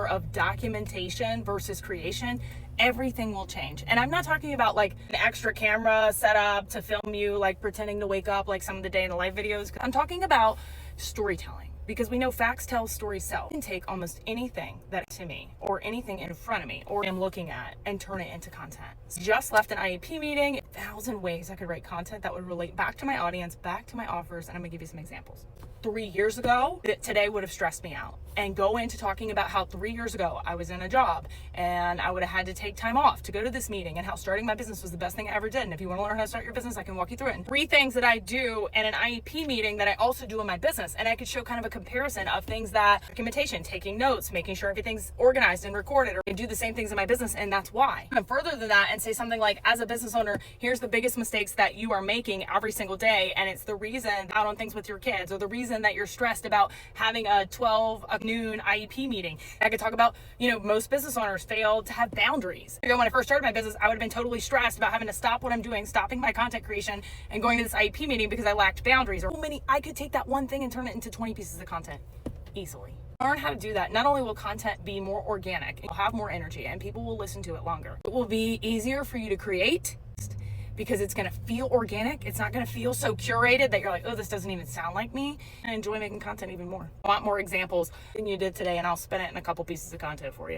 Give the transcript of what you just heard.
matter of documentation versus creation, everything will change. And I'm not talking about like an extra camera set up to film you like pretending to wake up like some of the day in the life videos. I'm talking about storytelling, because we know facts tell, stories sell. I can take almost anything that to me or anything in front of me or I'm looking at and turn it into content. Just left an IEP meeting, 1,000 ways I could write content that would relate back to my audience, back to my offers, and I'm gonna give you some examples. 3 years ago, today would have stressed me out. And go into talking about how 3 years ago I was in a job and I would have had to take time off to go to this meeting, and how starting my business was the best thing I ever did. And if you want to learn how to start your business, I can walk you through it. And 3 things that I do in an IEP meeting that I also do in my business. And I could show kind of a comparison of things that documentation, taking notes, making sure everything's organized and recorded, or I do the same things in my business. And that's why. And further than that, and say something like, as a business owner, here's the biggest mistakes that you are making every single day. And it's the reason out on things with your kids, or the reason that you're stressed about having a 12 noon IEP meeting. I could talk about, most business owners fail to have boundaries. When I first started my business, I would have been totally stressed about having to stop what I'm doing, stopping my content creation and going to this IEP meeting because I lacked boundaries. Or I could take that one thing and turn it into 20 pieces of content easily. Learn how to do that. Not only will content be more organic, it will have more energy and people will listen to it longer. It will be easier for you to create because it's going to feel organic. It's not going to feel so curated that you're like, oh, this doesn't even sound like me. I enjoy making content even more. I want more examples than you did today, and I'll spin it in a couple pieces of content for you.